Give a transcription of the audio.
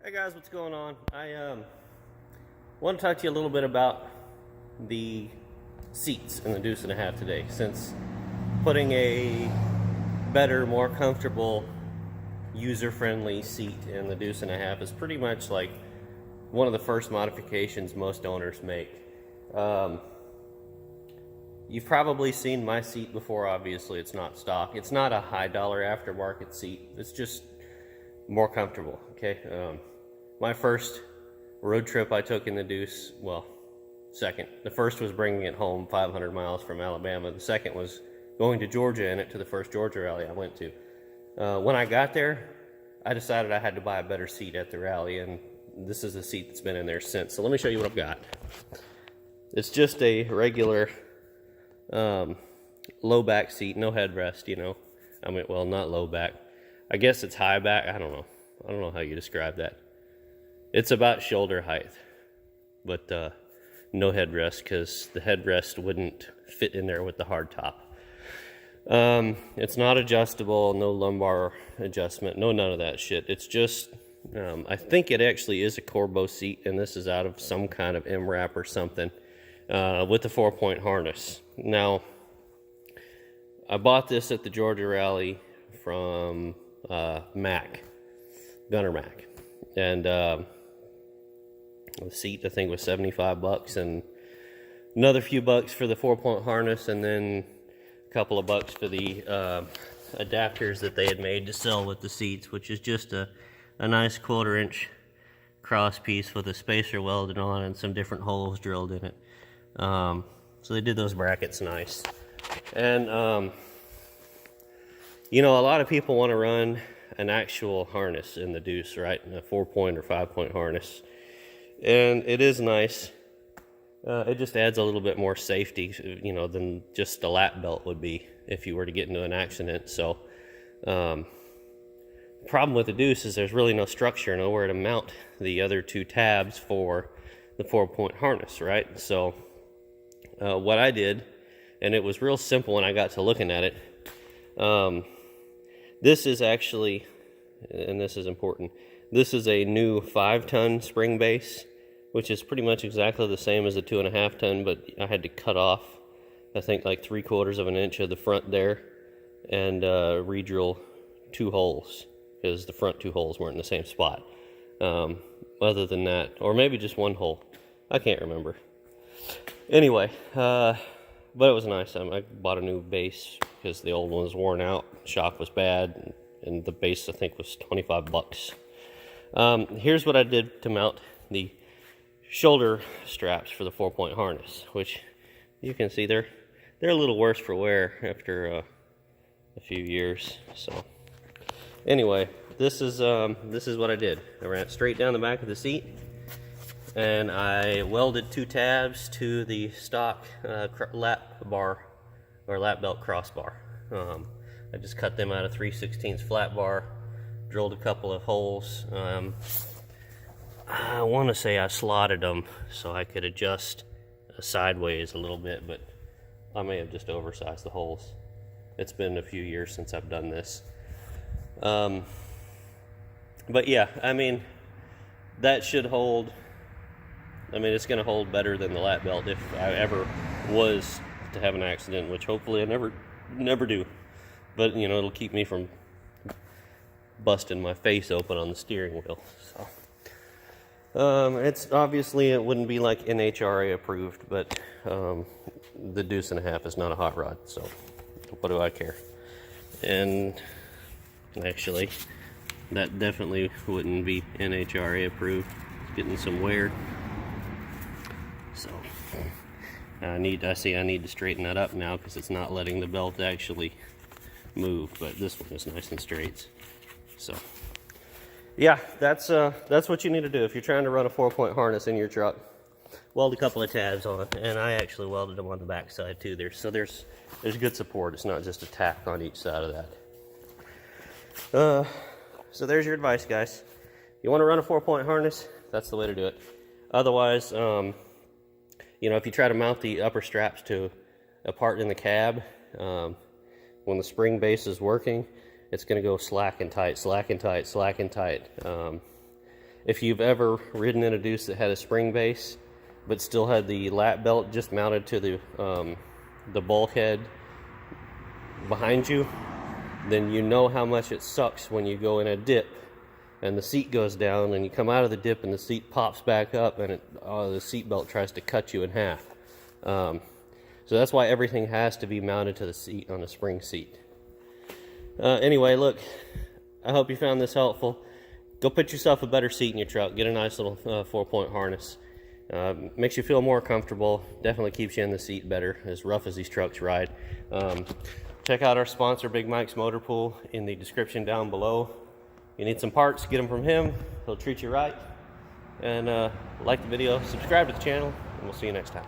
Hey guys, what's going on? I want to talk to you a little bit about the seats in the Deuce and a Half today, since putting a better, more comfortable, user-friendly seat in the Deuce and a Half is pretty much like one of the first modifications most owners make. You've probably seen my seat before. Obviously it's not stock. It's not a high dollar aftermarket seat. It's just more comfortable, okay? My first road trip I took in the Deuce, well, second. The first was bringing it home 500 miles from Alabama. The second was going to Georgia in it to the first Georgia rally I went to. When I got there, I decided I had to buy a better seat at the rally, and this is the seat that's been in there since. So let me show you what I've got. It's just a regular low back seat, no headrest, you know. I mean, well, not low back. I guess it's high back. I don't know how you describe that. It's about shoulder height, but no headrest, because the headrest wouldn't fit in there with the hard top. It's not adjustable, no lumbar adjustment, no none of that shit. It's just, I think it actually is a Corbeau seat, and this is out of some kind of MRAP or something, with the 4-point harness. Now, I bought this at the Georgia rally from Gunner Mac, and the seat I think was $75, and another few bucks for the 4-point harness, and then a couple of bucks for the adapters that they had made to sell with the seats, which is just a nice 1/4-inch cross piece with a spacer welded on and some different holes drilled in it. So they did those brackets nice. And you know, a lot of people want to run an actual harness in the Deuce, right? A 4-point or 5-point harness. And it is nice. It just adds a little bit more safety, you know, than just the lap belt would be if you were to get into an accident. So, the problem with the Deuce is there's really no structure, nowhere to mount the other 2 tabs for the 4-point harness, right? So, what I did, and it was real simple when I got to looking at it, this is actually, and this is important, this is a new 5-ton spring base, which is pretty much exactly the same as the 2.5-ton, but I had to cut off, I think, like 3/4 of an inch of the front there, and re-drill 2 holes, because the front 2 holes weren't in the same spot. Other than that, or maybe just 1 hole, I can't remember. Anyway, but it was nice. I bought a new base because the old one was worn out, shock was bad, and the base I think was $25. Here's what I did to mount the shoulder straps for the 4-point harness, which you can see they're a little worse for wear after a few years. So anyway, this is what I did. I ran it straight down the back of the seat, and I welded 2 tabs to the stock lap bar or lap belt crossbar. I just cut them out of 3/16 flat bar, drilled a couple of holes. I want to say I slotted them so I could adjust sideways a little bit, but I may have just oversized the holes. It's been a few years since I've done this. But yeah, I mean, that should hold. I mean, it's going to hold better than the lap belt if I ever was to have an accident, which hopefully I never do. But, you know, it'll keep me from busting my face open on the steering wheel. So, it's obviously, it wouldn't be like NHRA approved, but the Deuce and a Half is not a hot rod, so what do I care? And actually, that definitely wouldn't be NHRA approved. It's getting some wear. So I need to straighten that up now, because it's not letting the belt actually move, but this one is nice and straight. So yeah, that's what you need to do if you're trying to run a 4-point harness in your truck. Weld a couple of tabs on, and I actually welded them on the back side too. There's good support. It's not just a tack on each side of that. So there's your advice, guys. You want to run a 4-point harness, that's the way to do it. Otherwise, you know, if you try to mount the upper straps to a part in the cab, when the spring base is working, it's going to go slack and tight, slack and tight, slack and tight. if you've ever ridden in a Deuce that had a spring base, but still had the lap belt just mounted to the bulkhead behind you, then you know how much it sucks when you go in a dip and the seat goes down and you come out of the dip and the seat pops back up and the seat belt tries to cut you in half. So that's why everything has to be mounted to the seat on a spring seat. Anyway, look, I hope you found this helpful. Go put yourself a better seat in your truck. Get a nice little 4-point harness. Makes you feel more comfortable. Definitely keeps you in the seat better, as rough as these trucks ride. Check out our sponsor, Big Mike's Motor Pool, in the description down below. You need some parts, get them from him. He'll treat you right. And like the video, subscribe to the channel, and we'll see you next time.